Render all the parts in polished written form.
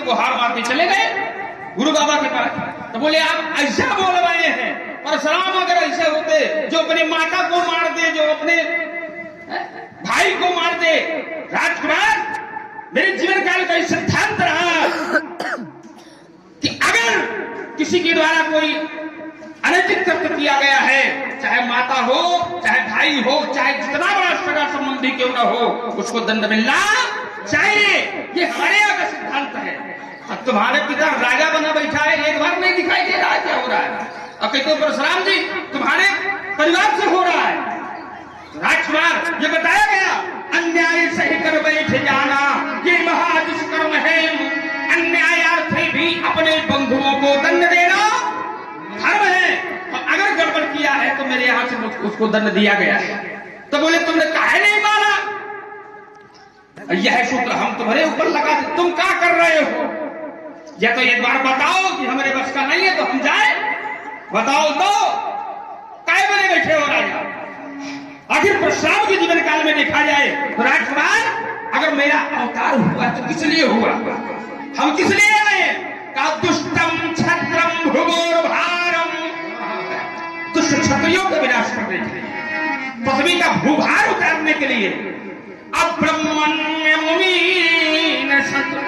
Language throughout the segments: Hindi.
उनको हार मारते चले गए गुरु बाबा के पास। तो बोले आप ऐसा बोल रहे हैं, परशुराम अगर ऐसे होते जो अपने माता को मार दे, जो अपने भाई को मार दे। राजकुमार, मेरे जीवन काल का सिद्धांत रहा कि अगर किसी के द्वारा कोई अनैतिक कृत्य किया गया है, चाहे माता हो, चाहे भाई हो, चाहे जितना बड़ा सगा संबंधी क्यों न हो, उसको दंड मिलना चाहिए। ये हमारे यहाँ का सिद्धांत है। अब तुम्हारे पिता राजा बना बैठा है, एक बार नहीं दिखाई दे रहा है क्या हो रहा है? अब कहते हो परशुराम जी तुम्हारे परिवार से हो रहा है। राजकुमार, ये बताया गया अन्याय सही कर बैठ जाना ये महादुष्कर्म है। अन्यायार्थी भी अपने बंधुओं को दंड देना धर्म है। और अगर गड़बड़ किया है तो मेरे यहां से उसको दंड दिया गया है। तो बोले तुमने काहे नहीं माना? यह सूत्र हम तुम्हारे ऊपर लगा दे, तुम क्या कर रहे हो? या तो एक बार बताओ कि हमारे बस का नहीं है तो हम जाए, बताओ तो काय बने बैठे हो राजा? आखिर परशुराम के जीवन काल में देखा जाए तो राजकुमार, अगर मेरा अवतार हुआ तो किस लिए हुआ? हम किस लिए आए? का दुष्टम छत्रम भुवोर भारम, दुष्ट क्षत्रियों का विनाश करने के लिए, पृथ्वी का भूभार उतारने के लिए। अब्रह्मण्य मुनीन शत्रु,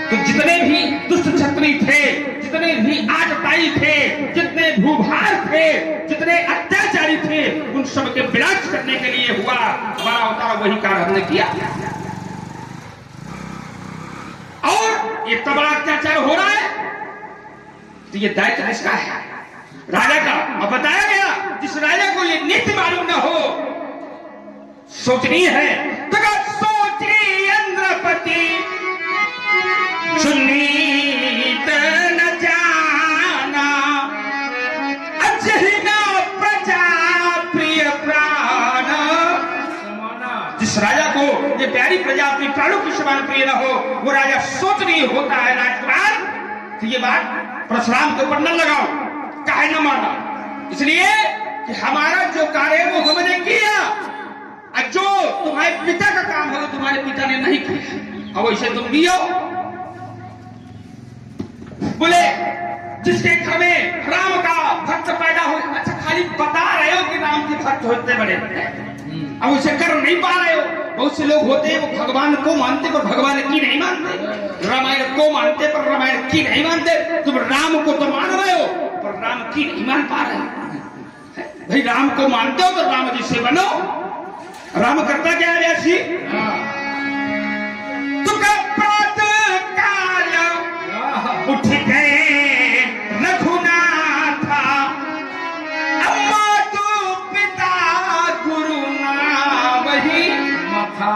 तो जितने भी दुष्ट क्षत्रिय थे, जितने भी आतताई थे, जितने भूभार थे, जितने अत्याचारी थे, उन सब के विनाश करने के लिए हुआ हमारा अवतार। वही कार्य हमने किया। और इतना बड़ा अत्याचार हो रहा है तो ये दायित्व किसका है? राजा का। अब बताया गया जिस राजा को ये नीति मालूम न हो, सोचनी है तो सोचनी इंद्रपति सुनीत न जाना, अजहिना प्रजा प्रिय प्राण। जिस राजा को ये प्यारी प्रजा अपनी प्राणों की समान प्रिय न हो, वो राजा सोच नहीं होता है। राजकुमार, तो ये बात परशुराम के ऊपर न लगाओ, काहे न माना? इसलिए कि हमारा जो कार्य है वो हमने किया, और जो तुम्हारे पिता का काम है वो तुम्हारे पिता ने नहीं किया। अब वैसे तुम भी हो। बोले जिसके घर में राम का भक्त पैदा हो, अच्छा खाली बता रहे हो कि राम के भक्त होते बड़े, अब उसे कर नहीं पा रहे हो। बहुत से लोग होते हैं वो भगवान को मानते पर भगवान की नहीं मानते, रामायण को मानते पर रामायण की नहीं मानते। तुम राम को तो मान रहे हो पर राम की नहीं मान पा रहे। भाई राम को मानते हो तो राम जी से बनो। राम करता क्या है ऐसी? उठ गए रघुनाथ, अम्मा तो पिता गुरु ना वही माथा।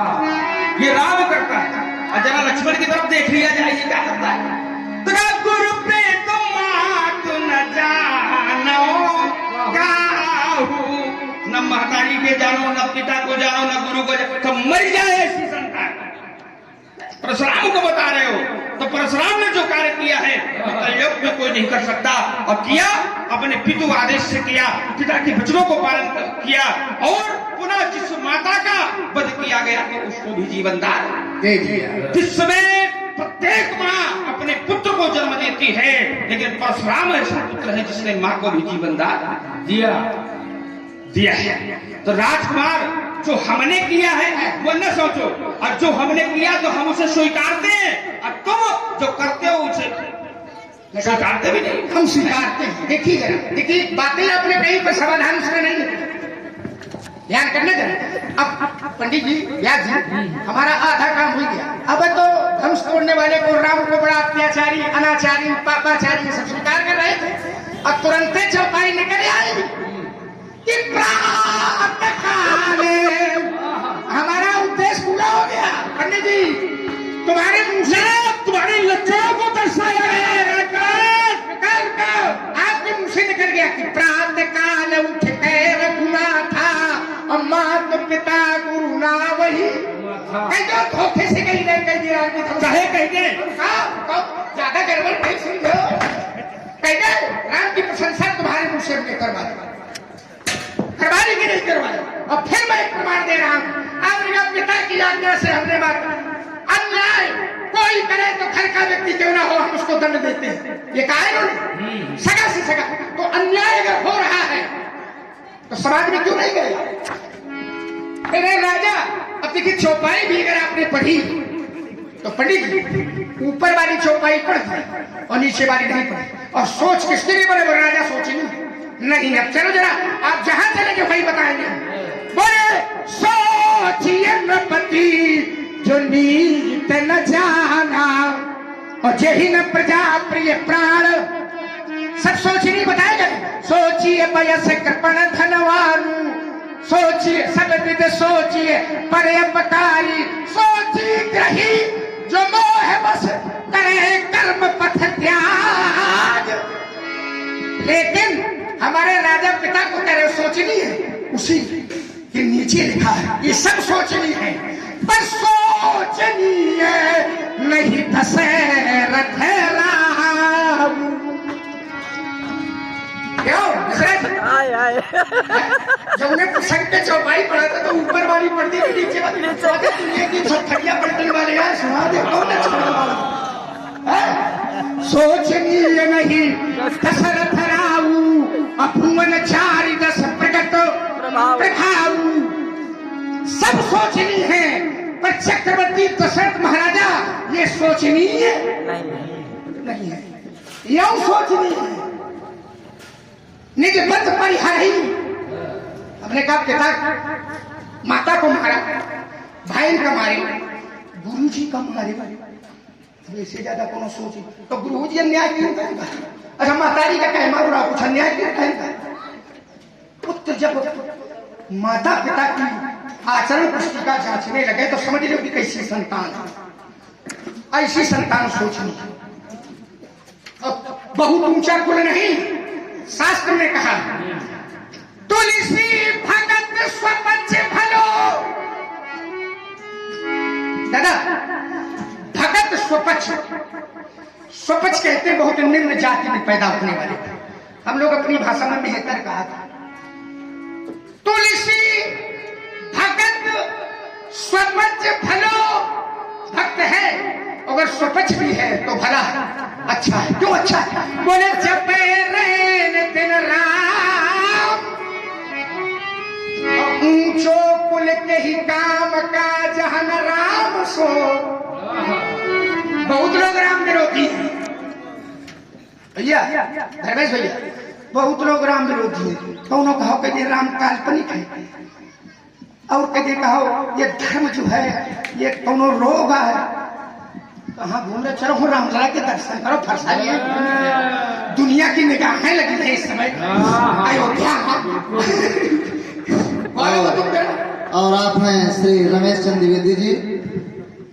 ये राम करता है। और जरा लक्ष्मण की तरफ देख लिया जाए, ये क्या करता है? गुरु पे तुम मात न जानो काहू, न महतारी के जानो, न पिता को जानो, न गुरु को जानो, तो मर जाए ऐसी संतान। परशुराम को बता रहे हो तो परशुराम ने जो कार्य किया है कलयुग में कोई नहीं कर सकता। और किया, अपने पितु आदेश से किया, पिता के वचनों को पालन किया। और पुनः जिस माता का वध किया गया तो उसको भी जीवन दान दे दिया। जिसमें प्रत्येक माँ अपने पुत्र को जन्म देती है, लेकिन परशुराम ऐसा पुत्र है जिसने माँ को भी जीवन दान दिया है। तो राजकुमार, जो हमने किया है वो न सोचो, और जो हमने किया तो हम उसे स्वीकारते हैं, और तुम जो करते हो उसे स्वीकारते भी नहीं। हम स्वीकारते हैं। देखिए बातें आपने कहीं पर समाधान से नहीं ध्यान करने दें। अब पंडित जी, व्यास जी, हमारा आधा काम हो गया। अब तो धनुष तोड़ने वाले को राम को बड़ा अत्याचारी, अनाचारी, पापाचारी सब स्वीकार कर रहे थे, और तुरंत चौपाई निकल आई कि हमारा उद्देश्य पूरा हो गया। पंडित जी, तुम्हारे मुंह से तुम्हारी लज्जाओं को दर्शाया गया, आपके मुंह से निकल गया कि प्रातः काल उठ के रघुनाथा, अम्मा तो पिता गुरु ना वही। धोखे से कहीं नहीं कह दिया, कह दे ज्यादा गड़बड़ नहीं समझो, कह दे राम की प्रशंसा तुम्हारे मुंह से हमने करवा दी, करवाने की नहीं करवाई। और फिर मैं प्रमाण दे रहा हूं, आपके पिता की आज्ञा से हमने बात अन्याय कोई करे तो घर का व्यक्ति क्यों ना हो हम उसको दंड देते हैं। ये कहा इन्होंने, सगा से सगा। तो अन्याय अगर हो रहा है तो समाज में क्यों नहीं गए? अरे राजा, अब देखिए चौपाई भी अगर आपने पढ़ी तो पंडित जी ऊपर वाली चौपाई पढ़ दी और नीचे वाली नहीं पढ़ी। और सोच किसके लिए बने? वो राजा सोचेंगे नहीं। अब चलो जरा आप जहां चलेंगे वही बताएंगे। बोले सोचिए नृपति जो नीत न जाना और जही न प्रजा प्रिय प्राण। सब सोचनी बताएगा। सोचिए वयस कृपण धनवान, सोचिए सब विद सोचिए पर अपकारी, सोचिए ग्रही जो मोह बस करे कर्म पथ त्याग। लेकिन हमारे राजा पिता को कह रहे सोचनी है, उसी के नीचे लिखा है ये सब सोचनी है, पर सोचनी है नहीं दशरथ राम। क्यों जब उन्हें पुस्तक पे चौपाई पढ़ा था तो ऊपर वाली पढ़ती थी, नीचे वाली थड़िया पलटन वाले यार सुना दे कौन सोचनी नहीं दशरथ राऊ अभुवन चारि दस प्रकट प्रभाऊ। सब सोचनी है पर चक्रवर्ती दशरथ महाराजा ये सोचनी है नहीं है, यह सोचनी है निज बंध परिहारी। हमने कहा पिता माता को मारा, भाई का मारे, गुरु जी का मारे, इससे ज्यादा कौन सोच? तो गुरु जी अन्याय क्यों करेगा? अच्छा माताजी का कहे मारो रहा, कुछ अन्याय क्यों करेगा? पुत्र जब माता पिता की आचरण पुस्तिका जांचने लगे तो समझ लो कि कैसी संतान है। ऐसी संतान सोचनी। बहुत ऊंचा कुल नहीं, शास्त्र में कहा तुलसी भगत स्वपच भलो। दादा भगत स्वपच, स्वपच कहते हैं बहुत निम्न जाति में पैदा होने वाले। हम लोग अपनी भाषा में बेहतर कहा था तुलसी भगत स्वपच भलो। भक्त है अगर स्वपच भी है तो भला है, अच्छा है। क्यों अच्छा है? बोले जपे रैन दिन राम ऊंचो कुल के ही काम का जहन राम सो। बहुत लोग राम विरोधी हैं भैया, धर्मेश भैया, बहुत लोग राम विरोधी हैं। कौनों कहो कि राम काल्पनिक है और कभी कहो ये धर्म जो है ये कौनो रोग है। कहाँ घूम रहे? चलो रामलला के दर्शन करो, फरसा लिया। दुनिया की निगाहें लगी है इस समय अयोध्या। और आप हैं श्री रमेश चंद्र द्विवेदी जी,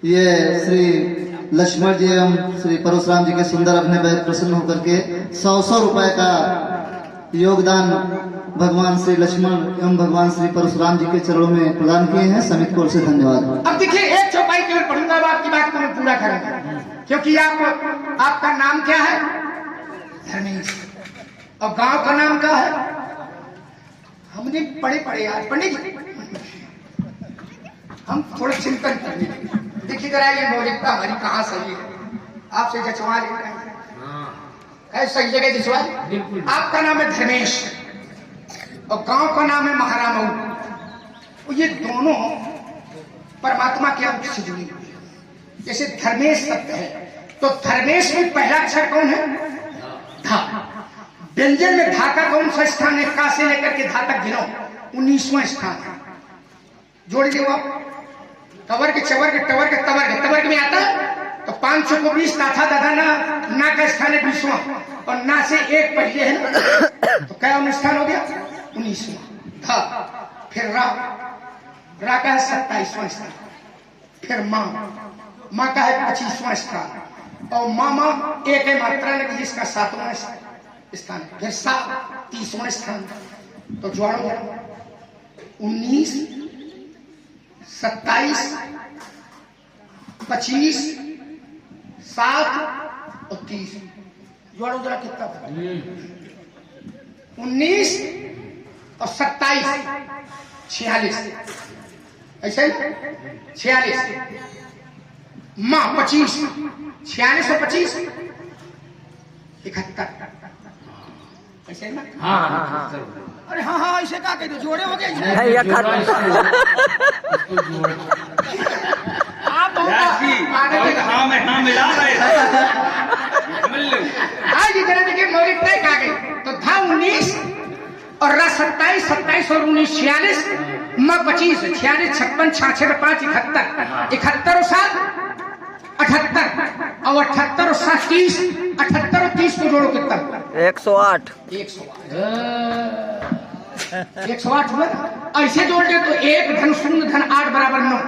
ये श्री लक्ष्मण जी एवं श्री परशुराम जी के सुंदर अपने प्रसन्न होकर के 100 रुपए का योगदान भगवान श्री लक्ष्मण एवं भगवान श्री परशुराम जी के चरणों में प्रदान किए हैं। समिति को से धन्यवाद। अब देखिए एक चौपाई केवल पढ़ूंगा, अब आपकी बात को मैं पूरा करूंगा क्योंकि आपका नाम क्या है? धर्मेश। और गांव का नाम क्या है? हमने पढ़े यार पंडित जी, हम थोड़ा चिंतन करने लगे। देखिए जरा ये मौलिकता हमारी कहाँ सही है, आपसे जचवा लेते हैं सही जगह जचवा। आपका नाम है धर्मेश और गांव का नाम है महारामऊ। ये दोनों परमात्मा के अंश से जुड़ी हुई है। जैसे धर्मेश शब्द है तो धर्मेश में पहला अक्षर कौन है? धा। व्यंजन में धा का कौन सा स्थान है? का से लेकर के धा तक गिनो 19वां स्थान है। जोड़ दियो आप। कवर के चवर के टवर के तवर में आता है तो 500 को 20 था दादा ना का स्थान है 20वां और ना से एक पहले है ना तो क्या स्थान हो गया? 19वां। धा फिर रा का है 27वां स्थान, फिर माँ का है 25वां स्थान और मामा एक है मात्रा लगी जिसका 7वां स्थान, फिर 30वां स्थान। तो जोड़ो 19, 27, 25, 7 और 30। जोड़ो जरा कितना? 19 और 27 46। ऐसे 46 माँ 25 4625 71 ऐसे है ना? अरे हाँ हाँ ऐसे क्या कहते जोड़े हो गए आप हाँ में हाँ मिला रहे आज इधर देखिए मौलिक तय कहा गई तो था 19 और रा 27 27 और 19 46 माँ 25 46 56 66 5 71 71 और 7 78 और 78 और 7 30 78 और 30 को जोड़ो कितना 108 108 हुआ ऐसे जोड़ दे तो 1 धन 0 धन 8 बराबर 9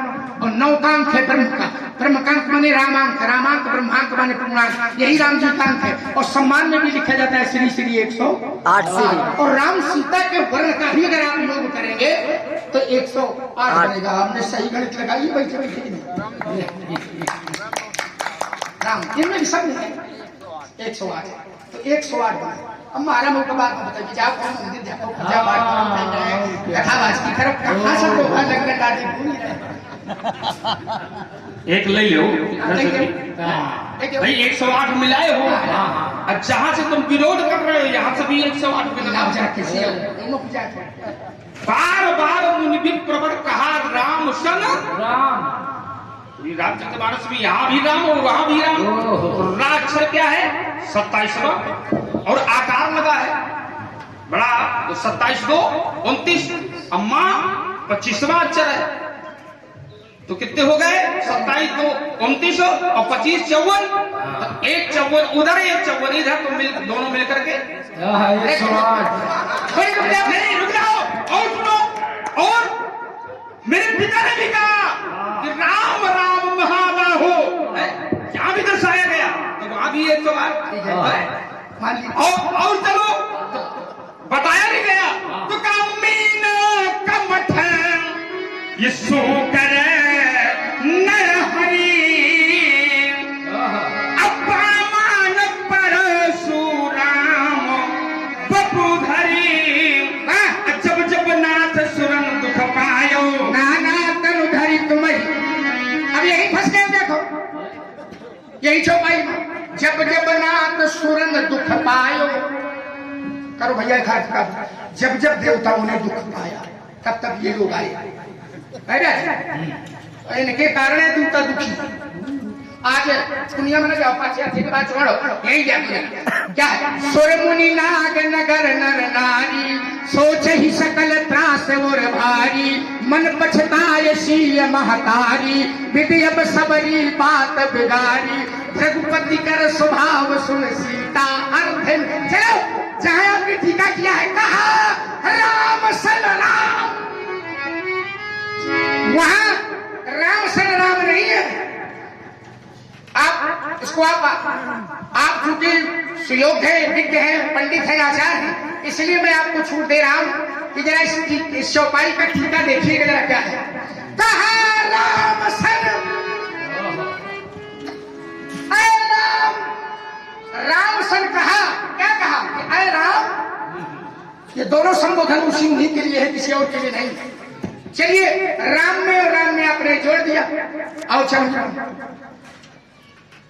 और 9 का अंक है ब्रह्म का ब्रह्मकांक माने रामांक रामांक ब्रह्मांक माने पूर्णांक यही राम जी का अंक है और सम्मान में भी लिखा जाता है श्री श्री 108 और राम सीता के वर्ण का भी अगर आप योग करेंगे तो 108 बनेगा। हमने सही गणित लगाई बैठे बैठे राम इनमें भी सब है 108 तो 108 बने। अब हमारा मुल्क बात बताइए जाओ कौन मंदिर जाओ पूजा पाठ कथावाच की तरफ कहाँ से तो लगने दादी भूल रहे एक ले लो भाई 108 मिलाए हो अब जहाँ से तुम विरोध कर रहे हो यहाँ से भी 108 मिला बार बार मुनि प्रवर कहा राम सन राम रामचरितमानस में यहाँ भी राम और वहाँ भी राम रा अक्षर क्या है 27वां और आकार लगा है बड़ा तो 27 को 29 अम्मा 25वां अक्षर है तो कितने हो गए 27 तो 29 और 25 54 एक 54 उधर एक 54 इधर तो दोनों मिलकर के नहीं रुक जाओ और सुनो और मेरे पिता ने भी कहा कि राम राम महाबाहो यहाँ भी दर्शाया गया तो वहां भी 108 और चलो बताया नहीं गया तो कामीन कमठ ये सो करे नर हरि अपमान परशुराम बपुधरी जब जब नाथ सुरन दुख पायो नाना तनु धरी तुम्हें अब यही फंस गए देखो यही चौपाई जब जब नाथ सुरन दुख पायो करो भैया जब जब देवताओं ने दुख पाया तब तब ये लोग आए इनके कारण है दूता दुखी आज दुनिया में जाओ पाछे के बाद छोड़ो यही क्या है सुर मुनि नाग नगर नर नारी सोच ही सकल त्रास और भारी मन पछताए शीय महतारी विधि अब सबरी बात बिगारी रघुपति कर स्वभाव सुन सीता अर्थ चलो जहाँ आपने ठीका किया है कहा राम सन राम वहां राम सन राम नहीं है। आप इसको आप चूंकि सुयोग है विज्ञ है पंडित है आचार्य है इसलिए मैं आपको छूट दे रहा हूं कि जरा इस चौपाई का ठीका देखिएगा जरा क्या है कहा राम सन राम सन कहा क्या कहा अरे राम ये दोनों संबोधन उसी उन्हीं के लिए है किसी और के लिए नहीं। चलिए राम में और राम में आपने जोड़ दिया आओ चलो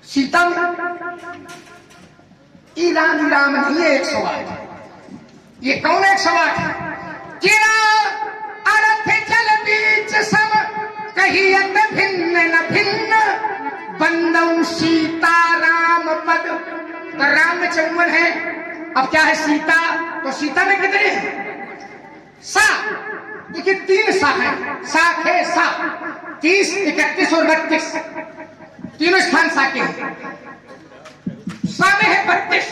सीता में राम नहीं है 108 ये कौन 108 है किरा अर्थ जल बीच सम कहियत भिन्न न भिन्न बंदौ सीता राम पद तो राम में 54 है अब क्या है सीता तो सीता में कितने हैं सा देखिए 3 सा है साख है सा 30 31 और 32 तीनों स्थान सा के हैं सा में है 32